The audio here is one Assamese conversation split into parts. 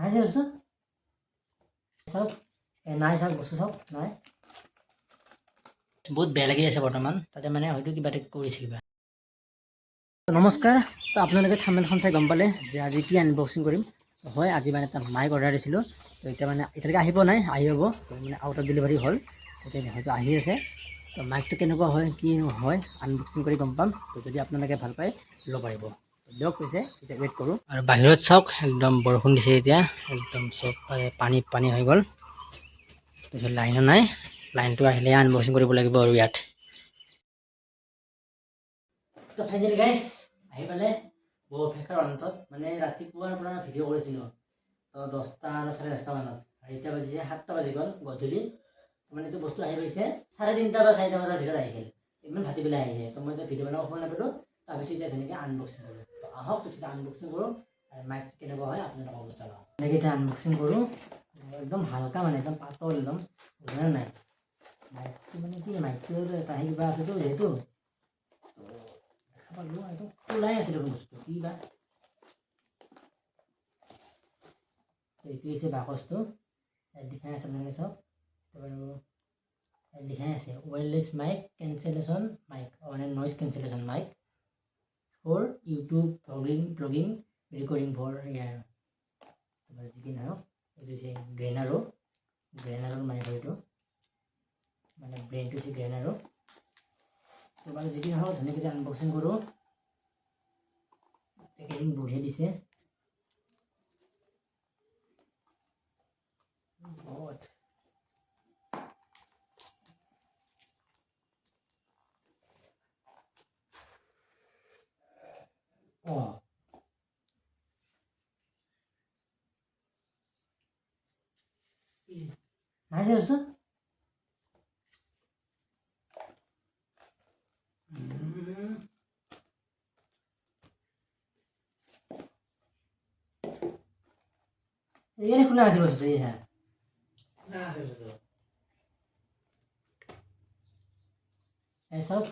নাই যে বস্তু চাওক নাই চাওক বস্তু চাওক নাই বহুত বেয়া লাগি আছে বৰ্তমান তাতে মানে হয়তো কিবা এটা কৰিছে কিবা নমস্কাৰ তো আপোনালোকে থাম্বনেইলখন চাই গম পালে যে আজি কি আনবক্সিং কৰিম হয় আজি মানে এটা মাইক অৰ্ডাৰ দিছিলোঁ তো এতিয়া মানে এতিয়ালৈকে আহিব নাই আহি হ'ব তো মানে আউট অফ ডেলিভাৰী হ'ল এতিয়া হয়তো আহি আছে তো মাইকটো কেনেকুৱা হয় কি হয় আনবক্সিং কৰি গম পাম তো যদি আপোনালোকে ভাল পায় ল'ব পাৰিব দিয়ক কৈছে এতিয়া ৱেইট কৰোঁ আৰু বাহিৰত চাওক একদম বৰষুণ দিছে এতিয়া একদম চব পানী হৈ গ'ল তাৰপিছত লাইনো নাই লাইনটো আহিলে আনবক্সিং কৰিব লাগিব আৰু ইয়াত তো ফাইনেলি গাইছ আহি পালে বহু অপেক্ষাৰ অন্তত মানে ৰাতিপুৱাৰ পৰা ভিডিঅ' কৰিছিলোঁ তো 10টা আৰু 10:30 মানত আৰু এতিয়া বাজিছে 7টা বাজি গ'ল গধূলি মানে এইটো বস্তু আহি গৈছে 3:30 বা 4টা বজাৰ ভিতৰত আহিছিল ইমান ভাটিবেলা আহিছে তো মই এতিয়া ভিডিঅ' বনাব সময় নাপালোঁ তাৰপিছত এতিয়া ধুনীয়াকৈ আনবক্সিং কৰোঁ তো আহক পিছত আনবক্সিং কৰোঁ আৰু মাইক কেনেকুৱা হয় আপোনালোকক জনাওঁ এনেকৈ এতিয়া আনবক্সিং কৰোঁ একদম হালকা মানে একদম পাতল একদম বুজা নাই মাইকটো মানে কি মাইকটো এটা কিবা আছেতো যিহেতু একদম খোলাই আছে দেখোন বস্তু কি বা এইটো হৈছে বাকচটো দেখাই আছে আপোনালোকে চাওক আৰু লিখাই আছে ওয়্যাৰলেছ মাইক কেঞ্চেলেশ্যন মাইক মানে noise cancellation mic for YouTube ব্লগিং ৰেকৰ্ডিং ফৰ ইয়াৰ যি নহওক এইটো হৈছে গ্ৰেনাৰৰ মাইক এইটো মানে ব্ৰেণ্ডটো হৈছে গ্ৰেনাৰো তো বাৰু যি নহওক ধুনীয়াকৈ আনবক্সিং কৰোঁ পেকেজিং বঢ়িয়া দিছে বহুত নাই যে বস্তু ইয়াৰে খোলা আছে বস্তুটো এই চা খোলা আছে বস্তুটো এই চাওক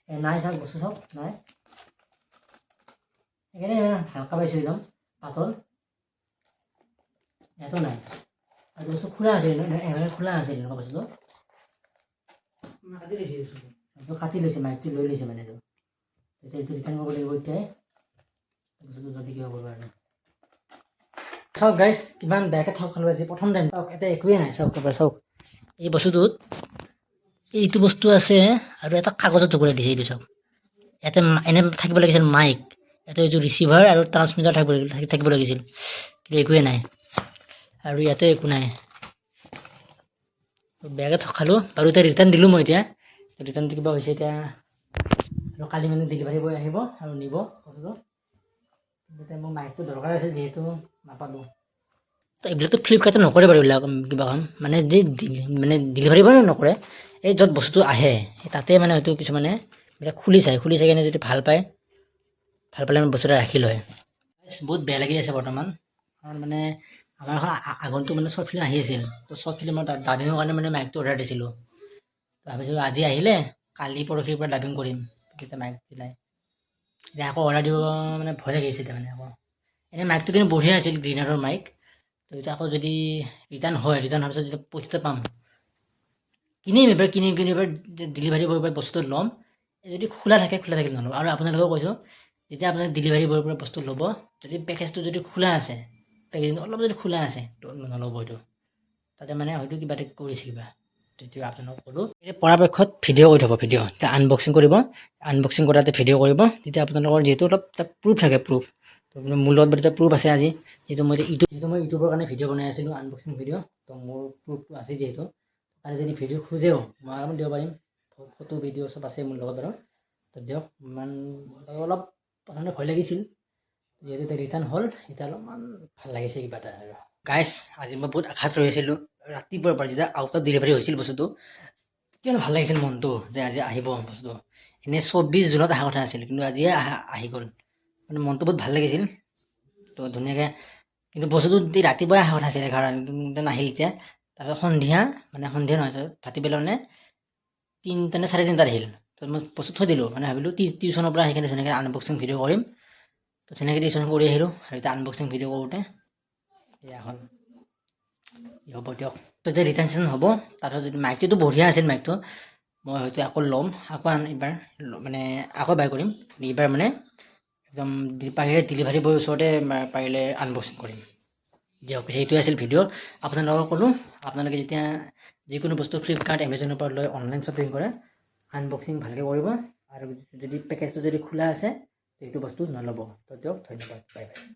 নাই চাওক বস্তু চাওক নাই সেইকাৰণে হালকা পাইছোঁ একদম পাতল ইয়াতো নাই আৰু বস্তু খোলা আছে এনেকৈ খোলা আছিল এনেকুৱা বস্তুটো কাটি লৈছে বস্তুটো কাটি লৈছে মাইকটো লৈ লৈছে মানে এইটো এতিয়া এইটো ৰিটাৰ্ণ কৰিব লাগিব এতিয়াই বস্তুটো যদি কিবা কৰিব আৰু চাওক গাইজ কিমান বেয়াকৈ ঠগ খালোঁ আজি প্ৰথম টাইম চাওক এতিয়া একোৱেই নাই চাওক এবাৰ চাওক এই বস্তুটোত এইটো বস্তু আছে আৰু এটা কাগজৰ টুকুৰা দিছে এইটো চাওক ইয়াতে এনে থাকিব লাগিছিল মাইক ইয়াতে এইটো ৰিচিভাৰ আৰু ট্ৰান্সমিটাৰ থাকিব লাগিছিল কিন্তু একোৱেই নাই আৰু ইয়াতে একো নাই বেয়াকৈ ঠগ খালোঁ বাৰু এতিয়া ৰিটাৰ্ণ দিলোঁ মই এতিয়া ৰিটাৰ্ণটো কিবা হৈছে এতিয়া আৰু কালি মানে ডেলিভাৰী বয় আহিব আৰু নিব বস্তুটো এতিয়া মোৰ মাইকটো দৰকাৰ আছিল যিহেতু নাপালোঁ তো এইবিলাকতো ফ্লিপকাৰ্টে নকৰে বাৰু এইবিলাক কিবা কাম মানে যি মানে ডেলিভাৰী বয় নকৰে এই য'ত বস্তুটো আহে সেই তাতে মানে হয়তো কিছুমানে এইবিলাক খুলি চাই কিনে যদি ভাল পালে মানে বস্তুটো ৰাখি লয় বহুত বেয়া লাগি আছে বৰ্তমান কাৰণ মানে আমাৰ এখন আগন্তুক মানে শ্বৰ্ট ফিল্ম আহি আছিল তো শ্বৰ্ট ফিল্মৰ ডাবিঙৰ কাৰণে মানে মাইকটো অৰ্ডাৰ দিছিলোঁ ভাবিছিলোঁ আজি আহিলে কালি পৰহিৰ পৰা ডাবিং কৰিম তেতিয়া মাইক দিলাই এতিয়া আকৌ অৰ্ডাৰ দিব মানে ভয় লাগিছে এতিয়া মানে আকৌ এনেই মাইকটো কিন্তু বঢ়িয়া আছিল গ্ৰীনাৰৰ মাইক তো এতিয়া আকৌ যদি ৰিটাৰ্ণ হোৱাৰ পিছত যেতিয়া পইচা পাম কিনিম এবাৰ ডেলিভাৰী বয়ৰ পৰা বস্তুটো ল'ম যদি খোলা থাকে নল'ব আৰু আপোনালোকেও কৈছোঁ যেতিয়া আপোনাৰ ডেলিভাৰী বয়ৰ পৰা বস্তু ল'ব যদি পেকেজটো যদি খোলা আছে পেকেজিংটো অলপ যদি খোলা আছে তো নল'ব এইটো তাতে মানে হয়তো কিবা এটা কৰিছে কিবা তেতিয়া আপোনালোকক ক'লোঁ এতিয়া পৰাপক্ষত ভিডিঅ' কৰি থ'ব ভিডিঅ' যেতিয়া আনবক্সিং কৰিব আনবক্সিং কৰাতে ভিডিঅ' কৰিব তেতিয়া আপোনালোকৰ যিহেতু অলপ তাত প্ৰুফ থাকে প্ৰুফ মোৰ লগত এতিয়া প্ৰুফ আছে আজি যিহেতু মই ইউটিউবৰ কাৰণে ভিডিঅ' বনাই আছিলোঁ আনবক্সিং ভিডিঅ' তো মোৰ প্ৰুফটো আছে যিহেতু আৰু যদি ভিডিঅ' খোজেও মই আৰামত দিব পাৰিম ফটো ভিডিঅ' চব আছে মোৰ লগত বাৰু তো দিয়ক ইমান অলপ প্ৰথমতে ভয় লাগিছিল যিহেতু এতিয়া ৰিটাৰ্ণ হ'ল এতিয়া অলপমান ভাল লাগিছে কিবা এটা আৰু গাইজ আজি মই বহুত আশাত ৰৈছিলোঁ ৰাতিপুৱাৰ পৰা যেতিয়া আউট অফ ডেলিভাৰী হৈছিল বস্তুটো কিমান ভাল লাগিছিল মনটো যে আজি আহিব বস্তুটো এনেই 24 জুনত অহা কথা আছিল কিন্তু আজিয়ে আহি গ'ল মানে মনটো বহুত ভাল লাগিছিল তো ধুনীয়াকৈ কিন্তু বস্তুটো ৰাতিপুৱাই অহা কথা আছিল 11 নাহিল এতিয়া তাৰপিছত সন্ধিয়া নহয় ভাটিবেলা মানে 3টা নে 3:30 আহিল তো মই বস্তু থৈ দিলোঁ মানে ভাবিলোঁ টিউশ্যনৰ পৰা আহি কিনে ধুনীয়াকৈ আনবক্সিং ভিডিঅ' কৰিম তো ধুনীয়াকৈ টিউশ্যন কৰি আহিলোঁ আৰু এতিয়া আনবক্সিং ভিডিঅ' কৰোঁতে এয়া হ'ল হ'ব দিয়ক তো এতিয়া ৰিটাৰ্ণ চেঞ্জ হ'ব তাৰপিছত যদি মাইকটোতো বঢ়িয়া আছিল মাইকটো মই হয়তো আকৌ ল'ম আকৌ এইবাৰ মানে আকৌ বাই কৰিম এইবাৰ মানে একদম পাৰিলে ডেলিভাৰী বয়ৰ ওচৰতে পাৰিলে আনবক্সিং কৰিম দিয়ক পিছে এইটোৱে আছিল ভিডিঅ' আপোনালোকক ক'লোঁ আপোনালোকে যেতিয়া যিকোনো বস্তু ফ্লিপকাৰ্ট এমেজনৰ পৰা লৈ অনলাইন শ্বপিং কৰে আনবক্সিং ভালকৈ কৰিব আৰু যদি পেকেজটো যদি খোলা আছে সেইটো বস্তু নল'ব তো দিয়ক ধন্যবাদ বাই বাই